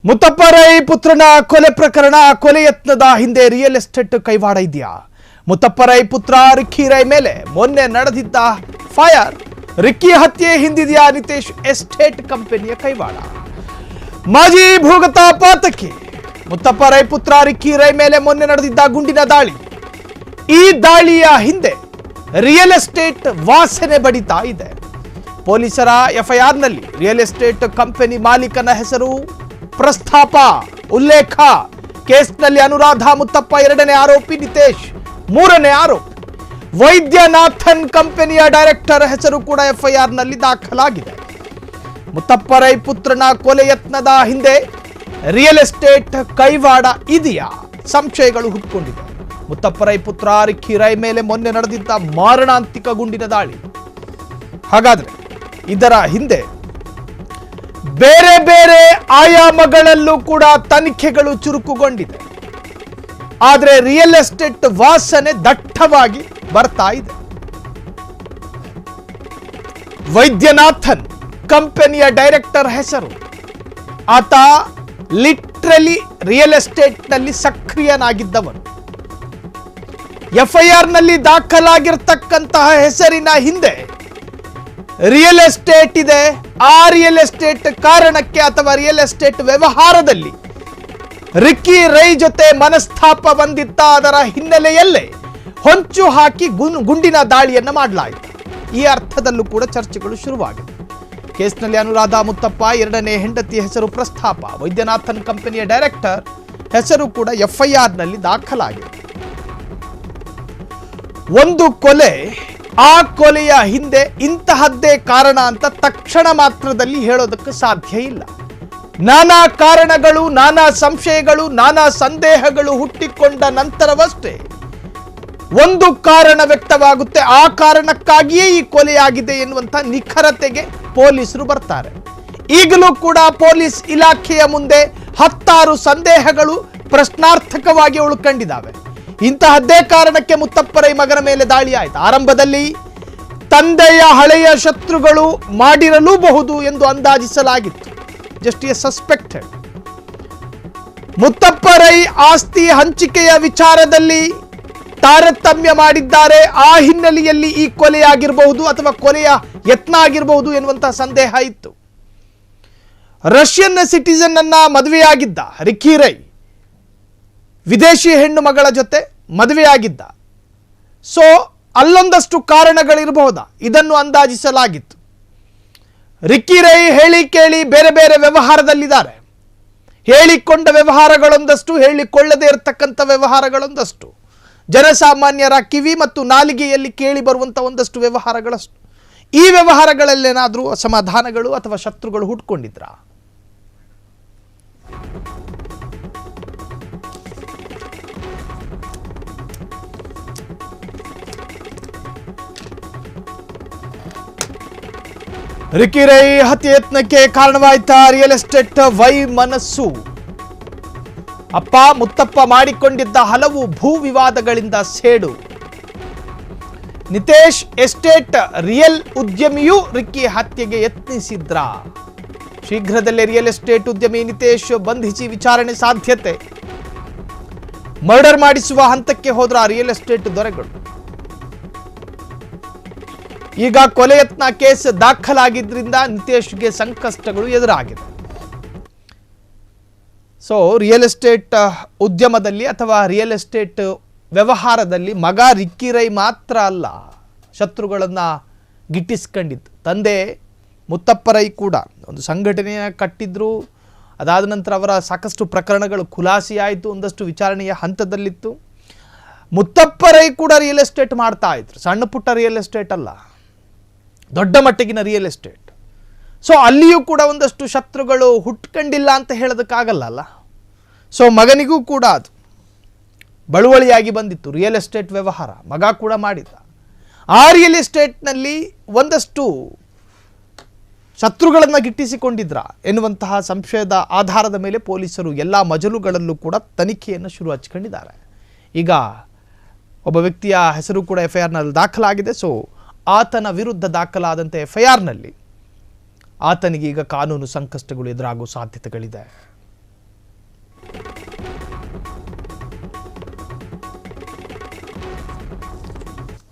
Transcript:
ಮುತ್ತಪ್ಪರೈ ಪುತ್ರನ ಕೊಲೆ ಪ್ರಕರಣ ಕೊಲೆ ಯತ್ನದ ಹಿಂದೆ ರಿಯಲ್ ಎಸ್ಟೇಟ್ ಕೈವಾಡ ಇದೆಯಾ? ಮುತ್ತಪ್ಪರೈ ಪುತ್ರ ರಿಕ್ಕಿ ರೈ ಮೇಲೆ ಮೊನ್ನೆ ನಡೆದಿದ್ದ ಫೈರ್ ರಿಕ್ಕಿ ಹತ್ಯೆ ಹಿಂದಿದೆಯಾ ನಿತೇಶ್ ಎಸ್ಟೇಟ್ ಕಂಪನಿಯ ಕೈವಾಡ? ಮಾಜಿ ಭೂಗತ ಪಾತಕಿ ಮುತ್ತಪ್ಪರೈ ಪುತ್ರ ರಿಕ್ಕಿ ರೈ ಮೇಲೆ ಮೊನ್ನೆ ನಡೆದಿದ್ದ ಗುಂಡಿನ ದಾಳಿ. ಈ ದಾಳಿಯ ಹಿಂದೆ ರಿಯಲ್ ಎಸ್ಟೇಟ್ ವಾಸನೆ ಬಡಿತಾ ಇದೆ. ಪೊಲೀಸರ ಎಫ್ಐಆರ್ನಲ್ಲಿ ರಿಯಲ್ ಎಸ್ಟೇಟ್ ಕಂಪನಿ ಮಾಲೀಕನ ಹೆಸರು ಪ್ರಸ್ತಾಪ ಉಲ್ಲೇಖ. ಕೇಸ್ನಲ್ಲಿ ಅನುರಾಧ ಮುತ್ತಪ್ಪ ಎರಡನೇ ಆರೋಪಿ, ನಿತೇಶ್ ಮೂರನೇ ಆರೋಪಿ. ವೈದ್ಯನಾಥನ್ ಕಂಪನಿಯ ಡೈರೆಕ್ಟರ್ ಹೆಸರು ಕೂಡ ಎಫ್ಐಆರ್ನಲ್ಲಿ ದಾಖಲಾಗಿದೆ. ಮುತ್ತಪ್ಪರೈ ಪುತ್ರನ ಕೊಲೆ ಯತ್ನದ ಹಿಂದೆ ರಿಯಲ್ ಎಸ್ಟೇಟ್ ಕೈವಾಡ ಇದೆಯಾ? ಸಂಶಯಗಳು ಹುಟ್ಟುಕೊಂಡಿದೆ. ಮುತ್ತಪ್ಪರೈ ಪುತ್ರ ರಿಕ್ಕಿ ರೈ ಮೇಲೆ ಮೊನ್ನೆ ನಡೆದಿದ್ದ ಮಾರಣಾಂತಿಕ ಗುಂಡಿನ ದಾಳಿ. ಹಾಗಾದ್ರೆ ಇದರ ಹಿಂದೆ ಬೇರೆ ಬೇರೆ ಆಯಾಮಗಳಲ್ಲೂ ಕೂಡ ತನಿಖೆಗಳು ಚುರುಕುಗೊಂಡಿದೆ. ಆದರೆ ರಿಯಲ್ ಎಸ್ಟೇಟ್ ವಾಸನೆ ದಟ್ಟವಾಗಿ ಬರ್ತಾ ಇದೆ. ವೈದ್ಯನಾಥನ್ ಕಂಪನಿಯ ಡೈರೆಕ್ಟರ್ ಹೆಸರು. ಆತ ಲಿಟ್ರಲಿ ರಿಯಲ್ ಎಸ್ಟೇಟ್ನಲ್ಲಿ ಸಕ್ರಿಯನಾಗಿದ್ದವನು. ಎಫ್ಐಆರ್ನಲ್ಲಿ ದಾಖಲಾಗಿರ್ತಕ್ಕಂತಹ ಹೆಸರಿನ ಹಿಂದೆ ರಿಯಲ್ ಎಸ್ಟೇಟ್ ಇದೆ. ಆ ರಿಯಲ್ ಎಸ್ಟೇಟ್ ಕಾರಣಕ್ಕೆ ಅಥವಾ ರಿಯಲ್ ಎಸ್ಟೇಟ್ ವ್ಯವಹಾರದಲ್ಲಿ ರಿಕ್ಕಿ ರೈ ಜೊತೆ ಮನಸ್ತಾಪ ಬಂದಿತ್ತ. ಅದರ ಹಿನ್ನೆಲೆಯಲ್ಲೇ ಹೊಂಚು ಹಾಕಿ ಗುಂಡಿನ ದಾಳಿಯನ್ನು ಮಾಡಲಾಯಿತು. ಈ ಅರ್ಥದಲ್ಲೂ ಕೂಡ ಚರ್ಚೆಗಳು ಶುರುವಾಗಿದೆ. ಕೇಸ್ನಲ್ಲಿ ಅನುರಾಧ ಮುತ್ತಪ್ಪ ಎರಡನೇ ಹೆಂಡತಿ ಹೆಸರು ಪ್ರಸ್ತಾಪ. ವೈದ್ಯನಾಥನ್ ಕಂಪನಿಯ ಡೈರೆಕ್ಟರ್ ಹೆಸರು ಕೂಡ ಎಫ್ಐಆರ್ನಲ್ಲಿ ದಾಖಲಾಗಿದೆ. ಒಂದು ಕೊಲೆ, ಆ ಕೊಲೆಯ ಹಿಂದೆ ಇಂತಹದ್ದೇ ಕಾರಣ ಅಂತ ತಕ್ಷಣ ಮಾತ್ರದಲ್ಲಿ ಹೇಳೋದಕ್ಕೆ ಸಾಧ್ಯ ಇಲ್ಲ. ನಾನಾ ಕಾರಣಗಳು, ನಾನಾ ಸಂಶಯಗಳು, ನಾನಾ ಸಂದೇಹಗಳು ಹುಟ್ಟಿಕೊಂಡ ನಂತರವಷ್ಟೇ ಒಂದು ಕಾರಣ ವ್ಯಕ್ತವಾಗುತ್ತೆ. ಆ ಕಾರಣಕ್ಕಾಗಿಯೇ ಈ ಕೊಲೆಯಾಗಿದೆ ಎನ್ನುವಂಥ ನಿಖರತೆಗೆ ಪೊಲೀಸರು ಬರ್ತಾರೆ. ಈಗಲೂ ಕೂಡ ಪೊಲೀಸ್ ಇಲಾಖೆಯ ಮುಂದೆ ಹತ್ತಾರು ಸಂದೇಹಗಳು ಪ್ರಶ್ನಾರ್ಥಕವಾಗಿ ಉಳ್ಕೊಂಡಿದ್ದಾವೆ. ಇಂತಹದ್ದೇ ಕಾರಣಕ್ಕೆ ಮುತ್ತಪ್ಪರೈ ಮಗನ ಮೇಲೆ ದಾಳಿ ಆಯಿತು. ಆರಂಭದಲ್ಲಿ ತಂದೆಯ ಹಳೆಯ ಶತ್ರುಗಳು ಮಾಡಿರಲೂಬಹುದು ಎಂದು ಅಂದಾಜಿಸಲಾಗಿತ್ತು. Just a suspected. ಮುತ್ತಪ್ಪರೈ ಆಸ್ತಿ ಹಂಚಿಕೆಯ ವಿಚಾರದಲ್ಲಿ ತಾರತಮ್ಯ ಮಾಡಿದ್ದಾರೆ. ಆ ಹಿನ್ನೆಲೆಯಲ್ಲಿ ಈ ಕೊಲೆಯಾಗಿರಬಹುದು ಅಥವಾ ಕೊಲೆಯ ಯತ್ನ ಆಗಿರಬಹುದು ಎನ್ನುವಂತಹ ಸಂದೇಹ ಇತ್ತು. ರಷ್ಯನ್ ಸಿಟಿಜನ್ ಅನ್ನ ಮದುವೆಯಾಗಿದ್ದ ರಿಕ್ಕಿ ರೈ ವಿದೇಶಿ ಹೆಣ್ಣು ಮಗಳ ಜೊತೆ ಮದುವೆಯಾಗಿದ್ದ. ಸೊ ಅಲ್ಲೊಂದಷ್ಟು ಕಾರಣಗಳಿರಬಹುದಾ, ಇದನ್ನು ಅಂದಾಜಿಸಲಾಗಿತ್ತು. ರಿಕ್ಕಿ ರೈ ಹೇಳಿ ಕೇಳಿ ಬೇರೆ ಬೇರೆ ವ್ಯವಹಾರದಲ್ಲಿದ್ದಾರೆ. ಹೇಳಿಕೊಂಡ ವ್ಯವಹಾರಗಳೊಂದಷ್ಟು, ಹೇಳಿಕೊಳ್ಳದೇ ಇರತಕ್ಕಂಥ ವ್ಯವಹಾರಗಳೊಂದಷ್ಟು, ಜನಸಾಮಾನ್ಯರ ಕಿವಿ ಮತ್ತು ನಾಲಿಗೆಯಲ್ಲಿ ಕೇಳಿ ಬರುವಂಥ ಒಂದಷ್ಟು ವ್ಯವಹಾರಗಳಷ್ಟು. ಈ ವ್ಯವಹಾರಗಳಲ್ಲೇನಾದರೂ ಅಸಮಾಧಾನಗಳು ಅಥವಾ ಶತ್ರುಗಳು ಹುಟ್ಕೊಂಡಿದ್ರಾ? ರಿಕ್ಕಿ ರೈ ಹತ್ಯೆ ಯತ್ನಕ್ಕೆ ಕಾರಣವಾಯ್ತಾ ರಿಯಲ್ ಎಸ್ಟೇಟ್ ವೈಮನಸ್ಸು? ಅಪ್ಪ ಮುತ್ತಪ್ಪ ಮಾಡಿಕೊಂಡಿದ್ದ ಹಲವು ಭೂ ವಿವಾದಗಳಿಂದ ಸೇಡು. ನಿತೇಶ್ ಎಸ್ಟೇಟ್ ರಿಯಲ್ ಉದ್ಯಮಿಯೂ ರಿಕ್ಕಿ ಹತ್ಯೆಗೆ ಯತ್ನಿಸಿದ್ರ? ಶೀಘ್ರದಲ್ಲೇ ರಿಯಲ್ ಎಸ್ಟೇಟ್ ಉದ್ಯಮಿ ನಿತೇಶ್ ಬಂಧಿಸಿ ವಿಚಾರಣೆ ಸಾಧ್ಯತೆ. ಮರ್ಡರ್ ಮಾಡಿಸುವ ಹಂತಕ್ಕೆ ಹೋದ್ರ ರಿಯಲ್ ಎಸ್ಟೇಟ್ ದೊರೆಗಳು. ಈಗ ಕೊಲೆ ಯತ್ನ ಕೇಸ್ ದಾಖಲಾಗಿದ್ದರಿಂದ ನಿತೇಶ್ಗೆ ಸಂಕಷ್ಟಗಳು ಎದುರಾಗಿದೆ. ಸೊ ರಿಯಲ್ ಎಸ್ಟೇಟ್ ಉದ್ಯಮದಲ್ಲಿ ಅಥವಾ ರಿಯಲ್ ಎಸ್ಟೇಟ್ ವ್ಯವಹಾರದಲ್ಲಿ ಮಗ ರಿಕ್ಕಿ ರೈ ಮಾತ್ರ ಅಲ್ಲ ಶತ್ರುಗಳನ್ನು ಗಿಟ್ಟಿಸ್ಕೊಂಡಿದ್ದು. ತಂದೆ ಮುತ್ತಪ್ಪರೈ ಕೂಡ ಒಂದು ಸಂಘಟನೆಯ ಕಟ್ಟಿದ್ರು. ಅದಾದ ನಂತರ ಅವರ ಸಾಕಷ್ಟು ಪ್ರಕರಣಗಳು ಖುಲಾಸೆಯಾಯಿತು, ಒಂದಷ್ಟು ವಿಚಾರಣೆಯ ಹಂತದಲ್ಲಿತ್ತು. ಮುತ್ತಪ್ಪರೈ ಕೂಡ ರಿಯಲ್ ಎಸ್ಟೇಟ್ ಮಾಡ್ತಾ ಇದ್ರು. ಸಣ್ಣ ಪುಟ್ಟ ರಿಯಲ್ ಎಸ್ಟೇಟ್ ಅಲ್ಲ, ದೊಡ್ಡ ಮಟ್ಟಿಗಿನ ರಿಯಲ್ ಎಸ್ಟೇಟ್. ಸೊ ಅಲ್ಲಿಯೂ ಕೂಡ ಒಂದಷ್ಟು ಶತ್ರುಗಳು ಹುಟ್ಕೊಂಡಿಲ್ಲ ಅಂತ ಹೇಳೋದಕ್ಕಾಗಲ್ಲ. ಸೊ ಮಗನಿಗೂ ಕೂಡ ಅದು ಬಳುವಳಿಯಾಗಿ ಬಂದಿತ್ತು ರಿಯಲ್ ಎಸ್ಟೇಟ್ ವ್ಯವಹಾರ. ಮಗ ಕೂಡ ಮಾಡಿದ್ದ. ಆ ರಿಯಲ್ ಎಸ್ಟೇಟ್ನಲ್ಲಿ ಒಂದಷ್ಟು ಶತ್ರುಗಳನ್ನು ಗಿಟ್ಟಿಸಿಕೊಂಡಿದ್ರ ಎನ್ನುವಂತಹ ಸಂಶಯದ ಆಧಾರದ ಮೇಲೆ ಪೊಲೀಸರು ಎಲ್ಲ ಮಜಲುಗಳಲ್ಲೂ ಕೂಡ ತನಿಖೆಯನ್ನು ಶುರು ಹಚ್ಕೊಂಡಿದ್ದಾರೆ. ಈಗ ಒಬ್ಬ ವ್ಯಕ್ತಿಯ ಹೆಸರು ಕೂಡ ಎಫ್ಐಆರ್ನಲ್ಲಿ ದಾಖಲಾಗಿದೆ. ಸೊ ಆತನ ವಿರುದ್ಧ ದಾಖಲಾದಂಥ ಎಫ್ಐಆರ್ನಲ್ಲಿ ಆತನಿಗೆ ಈಗ ಕಾನೂನು ಸಂಕಷ್ಟಗಳು ಎದುರಾಗುವ ಸಾಧ್ಯತೆಗಳಿದೆ.